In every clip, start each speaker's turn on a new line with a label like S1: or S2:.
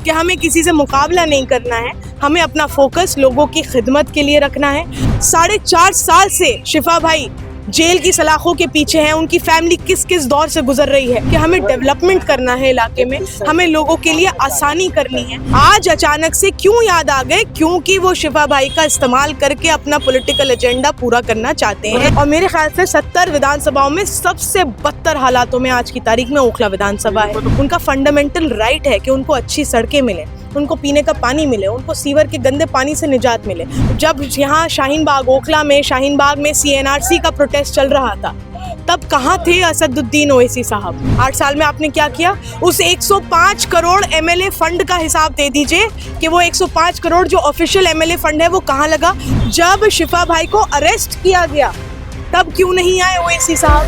S1: कि हमें किसी से मुकाबला नहीं करना है, हमें अपना फोकस लोगों की खिदमत के लिए रखना है। 4.5 साल से शिफा भाई जेल की सलाखों के पीछे हैं, उनकी फैमिली किस किस दौर से गुजर रही है कि हमें डेवलपमेंट करना है इलाके में, हमें लोगों के लिए आसानी करनी है। आज अचानक से क्यों याद आ गए? क्योंकि वो शिफा भाई का इस्तेमाल करके अपना पॉलिटिकल एजेंडा पूरा करना चाहते हैं। और मेरे ख्याल से 70 विधानसभाओं में सबसे बदतर हालातों में आज की तारीख में ओखला विधानसभा है। उनका फंडामेंटल राइट है कि उनको अच्छी सड़कें मिले, उनको पीने का पानी मिले, उनको सीवर के गंदे पानी से निजात मिले। जब यहाँ शाहीन बाग ओखला में CNRC का प्रोटेस्ट चल रहा था, तब कहाँ थे असदुद्दीन ओवैसी साहब? 8 साल में आपने क्या किया? उस 105 करोड़ MLA फंड का हिसाब दे दीजिए कि वो 105 करोड़ जो ऑफिशियल MLA फंड है वो कहाँ लगा? जब शिफा भाई को अरेस्ट किया गया तब क्यों नहीं आए ओवैसी साहब?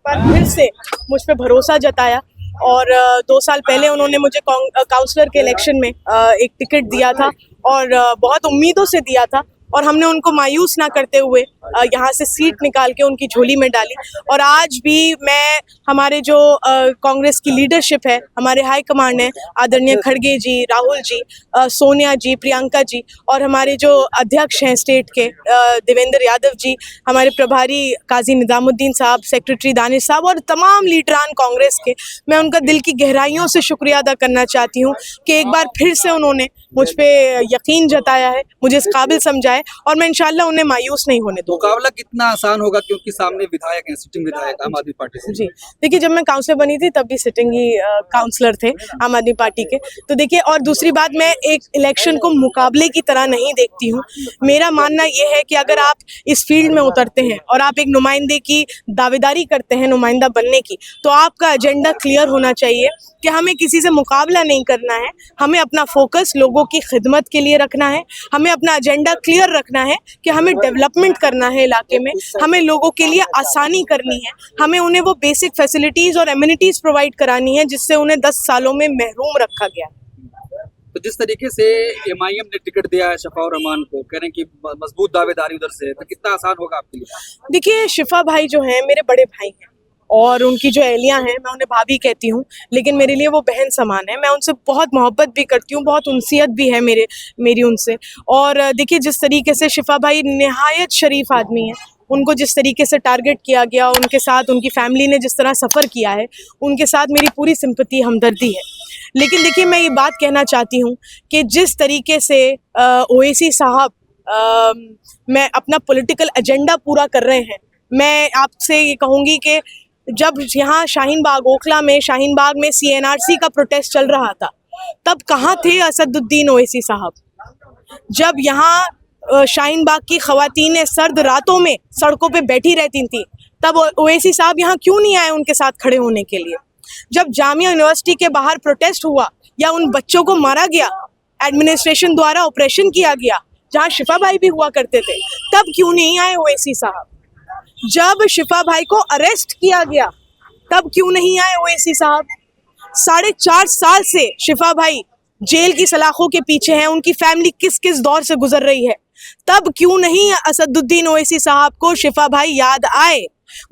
S1: फिर से मुझ पे भरोसा जताया और 2 साल पहले उन्होंने मुझे काउंसलर के इलेक्शन में एक टिकट दिया था और बहुत उम्मीदों से दिया था और हमने उनको मायूस ना करते हुए यहाँ से सीट निकाल के उनकी झोली में डाली। और आज भी मैं, हमारे जो कांग्रेस की लीडरशिप है, हमारे हाई कमांड है, आदरणीय खड़गे जी, राहुल जी, सोनिया जी, प्रियंका जी, और हमारे जो अध्यक्ष हैं स्टेट के देवेंद्र यादव जी, हमारे प्रभारी काजी निजामुद्दीन साहब, सेक्रेटरी दानिश साहब और तमाम लीडरान कांग्रेस के, मैं उनका दिल की गहराइयों से शुक्रिया अदा करना चाहती हूँ कि एक बार फिर से उन्होंने मुझ पे यकीन जताया है, मुझे इस काबिल समझा है और मैं इंशाल्लाह उन्हें मायूस नहीं होने दूंगी।
S2: मुकाबला कितना आसान होगा क्योंकि सामने विधायक हैं, सिटिंग विधायक आम आदमी पार्टी से।
S1: जी देखिए, जब मैं काउंसलर बनी थी तब भी सिटिंग ही काउंसलर थे आम आदमी पार्टी के। तो देखिए, और दूसरी बात, मैं एक इलेक्शन को मुकाबले की तरह नहीं देखती हूँ। मेरा मानना यह है कि अगर आप इस फील्ड में उतरते हैं और आप एक नुमाइंदे की दावेदारी करते हैं, नुमाइंदा बनने की, तो आपका एजेंडा क्लियर होना चाहिए कि हमें किसी से मुकाबला नहीं करना है, हमें अपना फोकस लोगों की खिदमत के लिए रखना है, हमें अपना एजेंडा क्लियर रखना है कि हमें डेवलपमेंट करना है इलाके में, हमें लोगों के लिए आसानी करनी है, हमें उन्हें वो बेसिक फैसिलिटीज और एमिनिटीज प्रोवाइड करानी है जिससे उन्हें 10 सालों में महरूम रखा गया।
S2: तो जिस तरीके से MIM ने टिकट दिया है शफा रहमान को, कह रहे हैं कि मजबूत दावेदारी उधर से है, तो कितना आसान होगा आपके लिए?
S1: देखिए, शिफा भाई जो हैं मेरे बड़े भाई हैं और उनकी जो एहलियां हैं, मैं उन्हें भाभी कहती हूँ, लेकिन मेरे लिए वो बहन समान है। मैं उनसे बहुत मोहब्बत भी करती हूँ, बहुत उनसियत भी है मेरी उनसे। और देखिए, जिस तरीके से शिफा भाई निहायत शरीफ आदमी है, उनको जिस तरीके से टारगेट किया गया, उनके साथ उनकी फैमिली ने जिस तरह सफ़र किया है, उनके साथ मेरी पूरी सिंपैथी, हमदर्दी है। लेकिन देखिए, मैं ये बात कहना चाहती हूँ कि जिस तरीके से ओवैसी साहब मैं अपना पॉलिटिकल एजेंडा पूरा कर रहे हैं, मैं आपसे ये कहूँगी कि जब यहाँ शाहीन बाग ओखला में CNRC का प्रोटेस्ट चल रहा था, तब कहाँ थे असदुद्दीन ओवैसी साहब? जब यहाँ शाहीन बाग की ख़वातीनें सर्द रातों में सड़कों पे बैठी रहती थी, तब ओवैसी साहब यहाँ क्यों नहीं आए उनके साथ खड़े होने के लिए? जब जामिया यूनिवर्सिटी के बाहर प्रोटेस्ट हुआ या उन बच्चों को मारा गया, एडमिनिस्ट्रेशन द्वारा ऑपरेशन किया गया, जहाँ शिफा भाई भी हुआ करते थे, तब क्यों नहीं आए ओवैसी साहब? जब शिफा भाई को अरेस्ट किया गया तब क्यों नहीं आए ओवैसी साहब? 4.5 साल से शिफा भाई जेल की सलाखों के पीछे हैं, उनकी फैमिली किस किस दौर से गुजर रही है, तब क्यों नहीं असदुद्दीन ओवैसी साहब को शिफा भाई याद आए?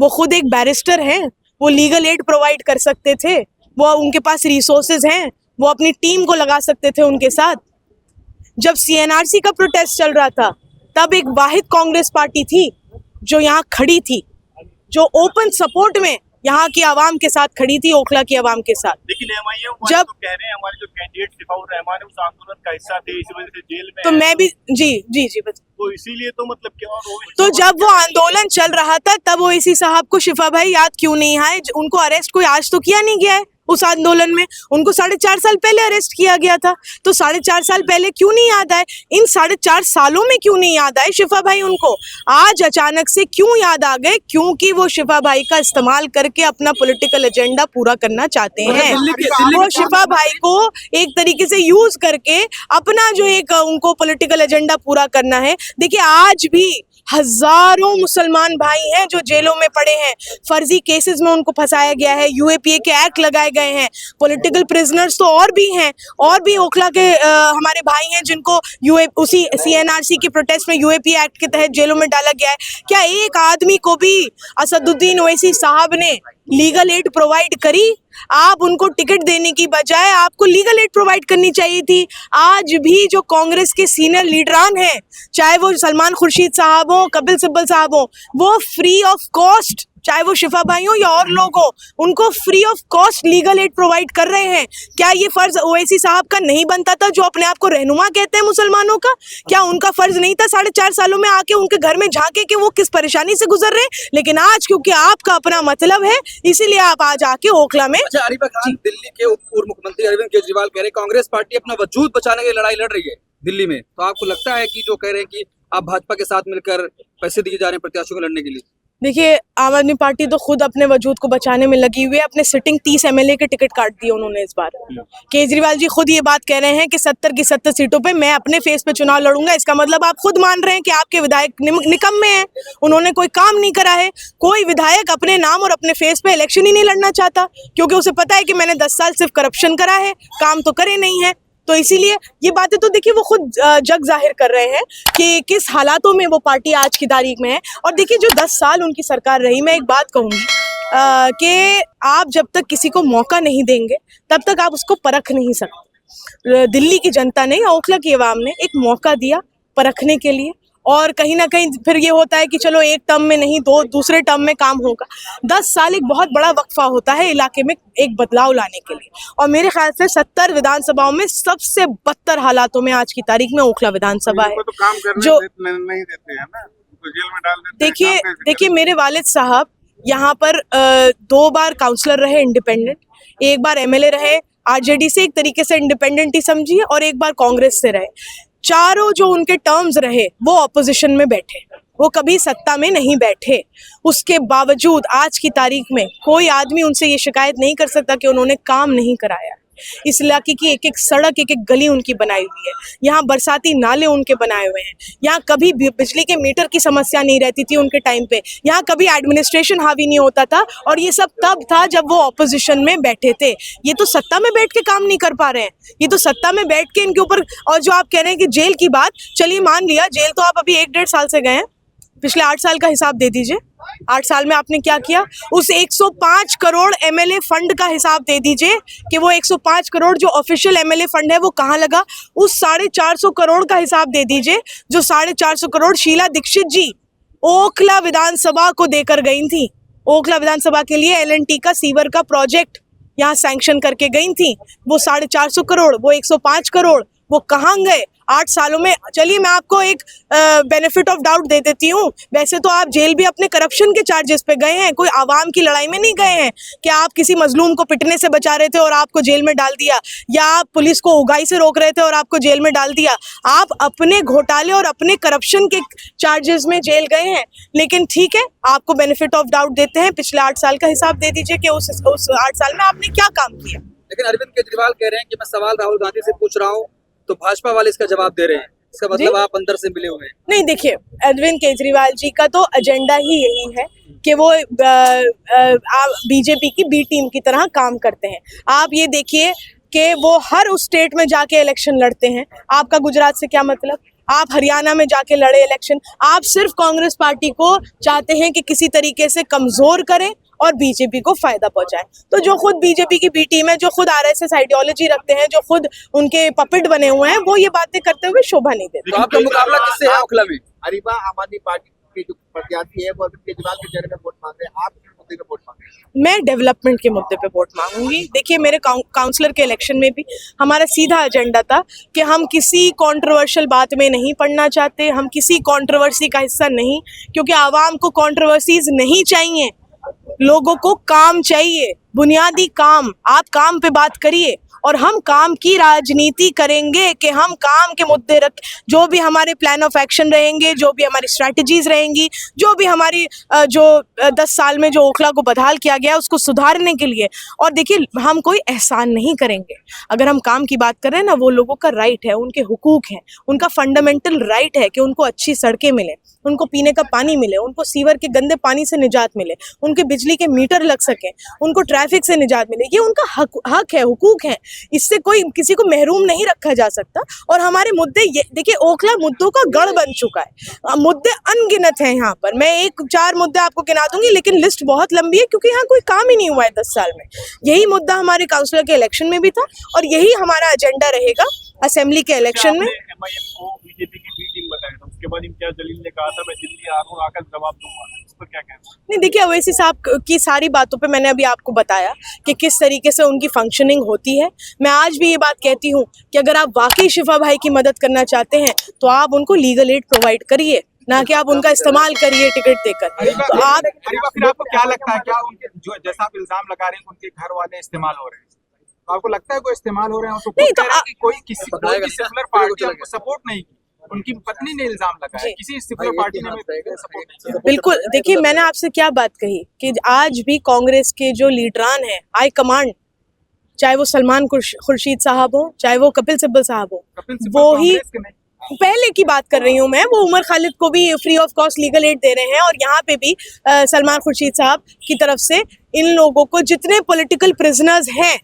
S1: वो खुद एक बैरिस्टर हैं, वो लीगल एड प्रोवाइड कर सकते थे, वो उनके पास रिसोर्सेज हैं, वो अपनी टीम को लगा सकते थे उनके साथ। जब CNRC का प्रोटेस्ट चल रहा था, तब एक वाहिद कांग्रेस पार्टी थी जो यहाँ खड़ी थी, जो ओपन सपोर्ट में यहाँ की आवाम के साथ खड़ी थी, ओखला की आवाम के साथ।
S3: लेकिन MIM जब कह रहे हैं हमारे जो कैंडिडेट शिफा रहमान है उस आंदोलन का हिस्सा थे, इस वजह से जेल में,
S1: तो मैं भी जी
S3: तो इसीलिए तो मतलब क्या,
S1: तो जब वो आंदोलन चल रहा था तब ओवैसी साहब को शिफा भाई याद क्यों नहीं आए? उनको अरेस्ट कोई आज तो किया नहीं गया है उस आंदोलन में, उनको 4.5 साल पहले अरेस्ट किया गया था, तो 4.5 साल पहले क्यों नहीं याद आए? इन 4.5 सालों में क्यों नहीं याद आए शिफा भाई उनको? आज अचानक से क्यों याद आ गए? क्योंकि वो शिफा भाई का इस्तेमाल करके अपना पॉलिटिकल एजेंडा पूरा करना चाहते हैं। वो शिफा भाई को एक तरीके से यूज करके अपना जो एक उनको पॉलिटिकल एजेंडा पूरा करना है। देखिए, आज भी हजारों मुसलमान भाई हैं जो जेलों में पड़े हैं, फर्जी केसेस में उनको फंसाया गया है, यूएपीए के एक्ट लगाए गए हैं, पॉलिटिकल प्रिजनर्स तो और भी हैं, और भी ओखला के हमारे भाई हैं जिनको उसी सीएनआरसी के प्रोटेस्ट में यूएपीए एक्ट के तहत जेलों में डाला गया है। क्या एक आदमी को भी असदुद्दीन ओवैसी साहब ने लीगल एड प्रोवाइड करी? आप उनको टिकट देने की बजाय आपको लीगल एड प्रोवाइड करनी चाहिए थी। आज भी जो कांग्रेस के सीनियर लीडरान हैं, चाहे वो सलमान खुर्शीद साहब हो, कपिल सिब्बल साहब हो, वो फ्री ऑफ कॉस्ट, चाहे वो शिफा भाई हो या और लोग हो, उनको free of cost legal aid provide कर रहे हैं। क्या ये फर्ज ओवैसी साहब का नहीं बनता था, जो अपने आप को रहनुमा कहते हैं मुसलमानों का? क्या उनका फर्ज नहीं था 4.5 सालों में आके उनके घर में झांके कि वो किस परेशानी से गुजर रहे हैं? लेकिन आज क्योंकि आपका अपना मतलब है, इसीलिए आप आज आके ओखला में।
S2: अच्छा, आरिफा खान, दिल्ली के पूर्व मुख्यमंत्री अरविंद केजरीवाल कह रहे हैं कांग्रेस पार्टी अपना वजूद बचाने की लड़ाई लड़ रही है दिल्ली में, तो आपको लगता है कि जो कह रहे हैं कि आप भाजपा के साथ मिलकर पैसे दिए जा रहे हैं प्रत्याशियों को लड़ने के लिए?
S1: देखिए, आम आदमी पार्टी तो खुद अपने वजूद को बचाने में लगी हुई है। अपने सिटिंग 30 एमएलए के टिकट काट दिए उन्होंने इस बार। केजरीवाल जी खुद ये बात कह रहे हैं कि 70 की 70 सीटों पे मैं अपने फेस पे चुनाव लड़ूंगा। इसका मतलब आप खुद मान रहे हैं कि आपके विधायक निकम्मे हैं, उन्होंने कोई काम नहीं करा है। कोई विधायक अपने नाम और अपने फेस पे इलेक्शन ही नहीं लड़ना चाहता, क्योंकि उसे पता है कि मैंने 10 साल सिर्फ करप्शन करा है, काम तो करे नहीं है। तो इसीलिए ये बातें तो देखिए वो खुद जग जाहिर कर रहे हैं कि किस हालातों में वो पार्टी आज की तारीख में है। और देखिए, जो 10 साल उनकी सरकार रही, मैं एक बात कहूँगी कि आप जब तक किसी को मौका नहीं देंगे तब तक आप उसको परख नहीं सकते। दिल्ली की जनता ने, ओखला की आवाम ने एक मौका दिया परखने के लिए, और कहीं ना कहीं फिर ये होता है कि चलो एक टर्म में नहीं, दूसरे टर्म में काम होगा। 10 साल एक बहुत बड़ा वक्फा होता है इलाके में एक बदलाव लाने के लिए। और मेरे ख्याल से 70 विधानसभाओं में सबसे बदतर हालातों में आज की तारीख में ओखला विधानसभा है,
S4: तो काम करने
S1: जो
S4: नहीं देते हैं ना, तो जेल में डाल देते हैं।
S1: देखिए मेरे वालिद साहब यहाँ पर 2 बार काउंसलर रहे इंडिपेंडेंट, एक बार एमएलए रहे आरजेडी से, एक तरीके से इंडिपेंडेंट ही समझिए, और एक बार कांग्रेस से रहे। चारों जो उनके टर्म्स रहे वो ऑपोजिशन में बैठे, वो कभी सत्ता में नहीं बैठे। उसके बावजूद आज की तारीख में कोई आदमी उनसे ये शिकायत नहीं कर सकता कि उन्होंने काम नहीं कराया। इस इलाके की एक एक सड़क, एक एक गली उनकी बनाई हुई है। यहाँ बरसाती नाले उनके बनाए हुए हैं। यहाँ कभी बिजली के मीटर की समस्या नहीं रहती थी उनके टाइम पे। यहाँ कभी एडमिनिस्ट्रेशन हावी नहीं होता था, और ये सब तब था जब वो ऑपोजिशन में बैठे थे। ये तो सत्ता में बैठ के काम नहीं कर पा रहे हैं, ये तो सत्ता में बैठ के इनके ऊपर। और जो आप कह रहे हैं कि जेल की बात, चलिए मान लिया जेल तो आप अभी 1-1.5 साल से गए हैं, पिछले 8 साल का हिसाब दे दीजिए। 8 साल में आपने क्या किया? उस 105 करोड़ एमएलए फंड का हिसाब दे दीजिए कि वो 105 करोड़ जो ऑफिशियल एमएलए फंड है वो कहाँ लगा। उस 450 करोड़ का हिसाब दे दीजिए जो 450 करोड़ शीला दीक्षित जी ओखला विधानसभा को देकर गई थी। ओखला विधानसभा के लिए एलएनटी का सीवर का प्रोजेक्ट यहाँ सैंक्शन करके गई थी। वो 450 करोड़, वो 105 करोड़, वो कहाँ गए 8 सालों में? चलिए मैं आपको एक बेनिफिट ऑफ डाउट दे देती हूँ। वैसे तो आप जेल भी अपने करप्शन के चार्जेस पे गए हैं, कोई आवाम की लड़ाई में नहीं गए हैं कि आप किसी मजलूम को पिटने से बचा रहे थे और आपको जेल में डाल दिया, या आप पुलिस को उगाई से रोक रहे थे और आपको जेल में डाल दिया। आप अपने घोटाले और अपने करप्शन के चार्जेस में जेल गए हैं। लेकिन ठीक है, आपको बेनिफिट ऑफ डाउट देते हैं, पिछले 8 साल का हिसाब दे दीजिए कि उस 8 साल में आपने क्या काम किया।
S2: लेकिन अरविंद केजरीवाल कह रहे हैं कि मैं सवाल राहुल गांधी से पूछ रहा हूँ तो भाजपा वाले इसका जवाब दे रहे हैं। इसका मतलब आप अंदर से मिले हुए हैं?
S1: नहीं, देखिए अरविंद केजरीवाल जी का तो एजेंडा ही यही है कि वो बीजेपी की बी टीम की तरह काम करते हैं। आप ये देखिए कि वो हर उस स्टेट में जाके इलेक्शन लड़ते हैं। आपका गुजरात से क्या मतलब? आप हरियाणा में जाके लड़े इलेक्शन। आप सिर्फ कांग्रेस पार्टी को चाहते हैं कि किसी तरीके से कमजोर करें और बीजेपी को फायदा पहुंचाएं। तो जो खुद बीजेपी की बी टीम है, जो खुद आरएसएस आइडियोलॉजी रखते हैं, जो खुद उनके पपेट बने हुए हैं, वो ये बातें करते हुए शोभा नहीं देते।
S2: तो आपका मुकाबला किससे है ओखला में?
S5: अरिबा आम आदमी पार्टी के जो प्रत्याशी है वो अरविंद केजरीवाल के चेहरे पे वोट मांग रहे हैं, आप किस मुद्दे पे वोट मांग रहे हैं?
S1: मैं डेवलपमेंट के मुद्दे पे वोट मांगूंगी। देखिए मेरे काउंसलर के इलेक्शन में भी हमारा सीधा एजेंडा था कि हम किसी कंट्रोवर्शियल बात में नहीं पड़ना चाहते, हम किसी कंट्रोवर्सी का हिस्सा नहीं, क्योंकि आवाम को कंट्रोवर्सीज नहीं चाहिए, लोगों को काम चाहिए, बुनियादी काम। आप काम पे बात करिए और हम काम की राजनीति करेंगे कि हम काम के मुद्दे रख, जो भी हमारे प्लान ऑफ एक्शन रहेंगे, जो भी हमारी स्ट्रैटेजीज रहेंगी, जो भी हमारी जो 10 साल में जो ओखला को बदहाल किया गया उसको सुधारने के लिए। और देखिए हम कोई एहसान नहीं करेंगे। अगर हम काम की बात कर रहे हैं ना, वो लोगों का राइट है, उनके हुकूक हैं, उनका फंडामेंटल राइट है कि उनको अच्छी सड़कें मिलें, उनको पीने का पानी मिले, उनको सीवर के गंदे पानी से निजात मिले, उनके बिजली के मीटर लग सकें, उनको ट्रैफिक से निजात मिले। ये उनका हक है, हुकूक है, इससे कोई किसी को महरूम नहीं रखा जा सकता। और हमारे मुद्दे ये देखिए, ओखला मुद्दों का गढ़ बन चुका है, मुद्दे अनगिनत हैं यहाँ पर। मैं 1-4 मुद्दे आपको गिना दूंगी, लेकिन लिस्ट बहुत लंबी है, क्योंकि यहाँ कोई काम ही नहीं हुआ है 10 साल में। यही मुद्दा हमारे काउंसिलर के इलेक्शन में भी था, और यही हमारा एजेंडा रहेगा असेंबली के इलेक्शन में।
S3: एमआईएम को बीजेपी की बी टीम बताया था, उसके बाद इम्तियाज जलील ने कहा था मैं दिल्ली आ रहा हूँ, आकर जवाब दूंगा। इस पर क्या कहना है?
S1: नहीं, देखिए, अवैसी साहब की सारी बातों पे मैंने अभी आपको बताया कि किस तरीके से उनकी फंक्शनिंग होती है। मैं आज भी ये बात कहती हूँ कि अगर आप वाकई शिफा भाई की मदद करना चाहते हैं तो आप उनको लीगल एड प्रोवाइड करिए, ना कि आप उनका इस्तेमाल करिए टिकट देकर। तो आप
S6: फिर आपको क्या लगता है, क्या उनके जो जैसा आप इल्जाम लगा रहे हैं उनके घर वाले इस्तेमाल हो रहे हैं, तो आपको लगता है कोई इस्तेमाल हो रहे हैं?
S1: नहीं, तो
S6: कोई सेकुलर पार्टी उनको सपोर्ट नहीं की, उनकी पत्नी ने इल्जाम लगाया, किसी सेकुलर पार्टी ने सपोर्ट नहीं किया।
S1: बिल्कुल, देखिए, मैंने आपसे क्या बात कही कि आज भी कांग्रेस के जो लीडरान हैं, हाई कमांड, चाहे वो सलमान खुर्शीद साहब हो, चाहे वो कपिल सिब्बल साहब हो, वो ही पहले की बात कर रही हूँ मैं, वो उमर खालिद को भी free of cost legal aid दे रहे हैं। और यहाँ पे भी सलमान खुर्शीद साहब की तरफ से इन लोगों को, जितने पॉलिटिकल प्रिजनर्स हैं,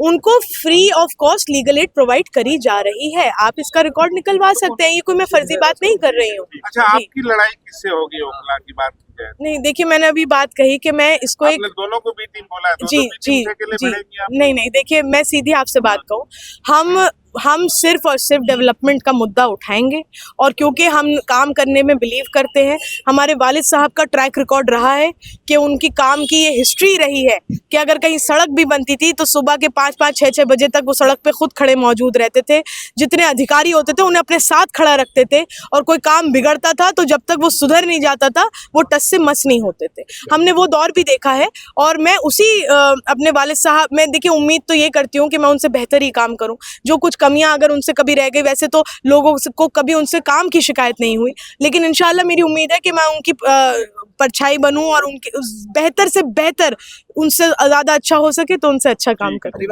S1: उनको free of cost legal aid provide करी जा रही है। आप इसका रिकॉर्ड निकलवा सकते हैं, ये कोई मैं फर्जी बात नहीं कर रही हूँ।
S4: अच्छा, आपकी लड़ाई किससे होगी ओखला की बात की जाए?
S1: नहीं, देखिए, मैंने अभी बात कही कि मैं इसको एक
S4: दोनों को भी टीम बोला है,
S1: जी जी जी नहीं, देखिए, मैं सीधी आपसे बात कहूँ, हम सिर्फ और सिर्फ डेवलपमेंट का मुद्दा उठाएंगे। और क्योंकि हम काम करने में बिलीव करते हैं, हमारे वालिद साहब का ट्रैक रिकॉर्ड रहा है कि उनकी काम की ये हिस्ट्री रही है कि अगर कहीं सड़क भी बनती थी तो सुबह के 5-5, 6-6 बजे तक वो सड़क पे खुद खड़े मौजूद रहते थे। जितने अधिकारी होते थे उन्हें अपने साथ खड़ा रखते थे, और कोई काम बिगड़ता था तो जब तक वो सुधर नहीं जाता था वो टस से मस नहीं होते थे। हमने वो दौर भी देखा है, और मैं उसी अपने वालिद साहब, मैं देखिए उम्मीद तो ये करती हूँ कि मैं उनसे बेहतर ही काम करूँ। जो कुछ कमियां अगर उनसे कभी रह गई, वैसे तो लोगों को कभी उनसे काम की शिकायत नहीं हुई, लेकिन इंशाल्लाह मेरी उम्मीद है कि मैं उनकी परछाई बनूं और उनके बेहतर से बेहतर, उनसे ज़्यादा अच्छा हो सके तो उनसे अच्छा काम करूं।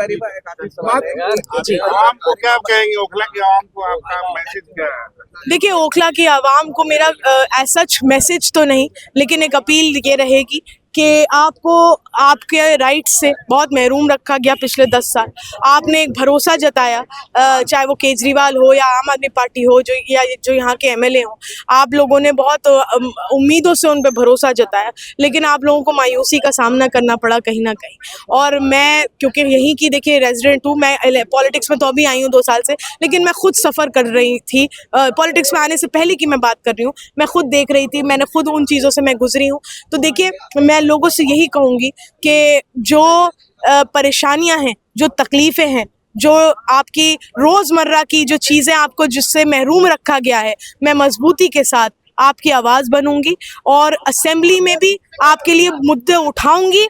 S4: आवाम को क्या कहेंगे, ओखला की आवाम को आपका मैसेज क्या है?
S1: देखिए, ओखला की आवाम को मेरा ऐसा मैसेज तो नहीं, लेकिन एक अपील ये रहेगी कि आपको आपके राइट से बहुत महरूम रखा गया पिछले 10 साल। आपने एक भरोसा जताया, चाहे वो केजरीवाल हो या आम आदमी पार्टी हो, जो यहाँ के एमएलए हो, आप लोगों ने बहुत उम्मीदों से उन पे भरोसा जताया, लेकिन आप लोगों को मायूसी का सामना करना पड़ा कहीं ना कहीं। और मैं, क्योंकि यहीं की देखिए रेजिडेंट हूँ, मैं पॉलिटिक्स में तो अभी आई हूँ 2 साल से, लेकिन मैं खुद सफ़र कर रही थी पॉलिटिक्स में आने से पहले की मैं बात कर रही हूँ। मैं खुद देख रही थी, मैंने खुद उन चीज़ों से मैं गुजरी हूँ। तो देखिए, मैं लोगों से यही कहूँगी कि जो परेशानियां हैं, जो तकलीफ़ें हैं, जो आपकी रोज़मर्रा की जो चीज़ें आपको जिससे महरूम रखा गया है, मैं मजबूती के साथ आपकी आवाज़ बनूंगी और असेंबली में भी आपके लिए मुद्दे उठाऊंगी।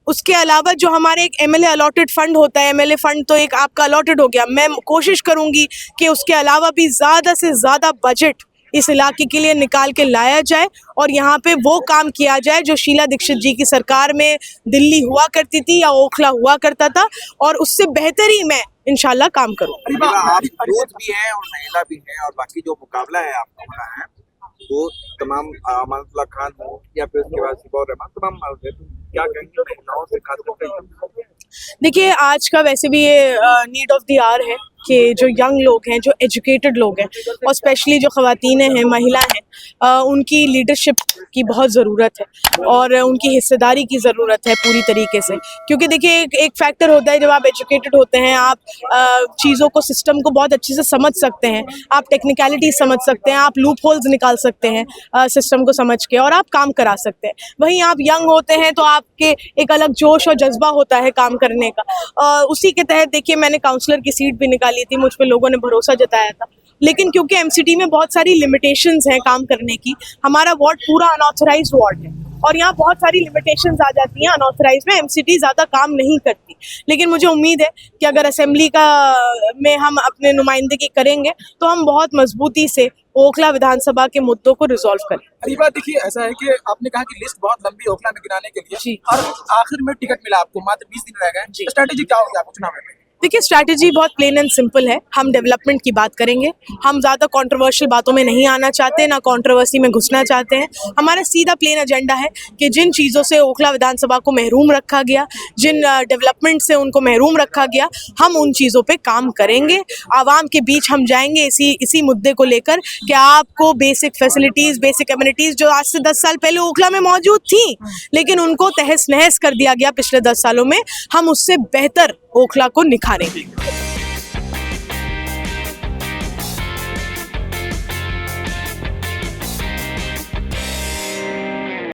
S1: उसके अलावा जो हमारे एक एमएलए अलॉटेड फंड होता है, एमएलए फंड तो एक आपका अलॉटेड हो गया, मैं कोशिश करूंगी कि उसके अलावा भी ज़्यादा से ज़्यादा बजट इस इलाके के लिए निकाल के लाया जाए और यहाँ पे वो काम किया जाए जो शीला दीक्षित जी की सरकार में दिल्ली हुआ करती थी या ओखला हुआ करता था, और उससे बेहतर ही मैं इंशाल्लाह काम करूँ।
S5: आप यूथ भी हैं और महिला भी हैं, और बाकी जो मुकाबला है आपका होना है वो तमाम अमानतुल्लाह खान हो या फिर उसके बाद सिबौर रहमान, तमाम क्या कहेंगे महिलाओं से खासकर?
S1: देखिए, आज का वैसे भी ये नीड ऑफ द आवर है कि जो यंग लोग हैं, जो एजुकेटेड लोग हैं, और स्पेशली जो ख़वातीनें हैं, महिला हैं, उनकी लीडरशिप की बहुत ज़रूरत है और उनकी हिस्सेदारी की ज़रूरत है पूरी तरीके से। क्योंकि देखिए, एक फैक्टर होता है, जब आप एजुकेटेड होते हैं, आप चीज़ों को, सिस्टम को बहुत अच्छे से समझ सकते हैं, आप टेक्निकलिटी समझ सकते हैं, आप लूप होल्स निकाल सकते हैं सिस्टम को समझ के, और आप काम करा सकते हैं। वहीं आप यंग होते हैं तो आपके एक अलग जोश और जज्बा होता है काम करने का। उसी के तहत देखिए, मैंने काउंसलर की सीट भी निकाली थी, मुझ पे लोगों ने भरोसा जताया था, लेकिन क्योंकि एमसीटी में बहुत सारी लिमिटेशंस हैं काम करने की, हमारा वार्ड पूरा अनऑथराइज्ड वार्ड है और यहाँ बहुत सारी लिमिटेशंस आ जाती हैं अनऑथराइज में, एमसीटी ज़्यादा काम नहीं करती। लेकिन मुझे उम्मीद है कि अगर असेंबली में हम अपने नुमाइंदगी करेंगे तो हम बहुत मजबूती से ओखला विधानसभा के मुद्दों को रिजॉल्व करें।
S6: अरे बात देखिए, ऐसा है कि आपने कहा कि लिस्ट बहुत लंबी है ओखला में गिनाने के लिए,
S1: जी।
S6: और आखिर में टिकट मिला आपको, मात्र 20 दिन रह गए, स्ट्रेटेजी क्या होगी आपको चुनाव में?
S1: देखिए स्ट्रैटेजी बहुत प्लेन एंड सिंपल है। हम डेवलपमेंट की बात करेंगे, हम ज़्यादा कंट्रोवर्शियल बातों में नहीं आना चाहते, ना कंट्रोवर्सी में घुसना चाहते हैं। हमारा सीधा प्लेन एजेंडा है कि जिन चीज़ों से ओखला विधानसभा को महरूम रखा गया, जिन डेवलपमेंट से उनको महरूम रखा गया, हम उन चीज़ों पे काम करेंगे। आवाम के बीच हम जाएंगे इसी मुद्दे को लेकर कि आपको बेसिक फैसिलिटीज़, बेसिक एमिनिटीज़ जो आज से 10 साल पहले ओखला में मौजूद थी लेकिन उनको तहस नहस कर दिया गया पिछले 10 सालों में, हम उससे बेहतर ओखला को निखारेंगे।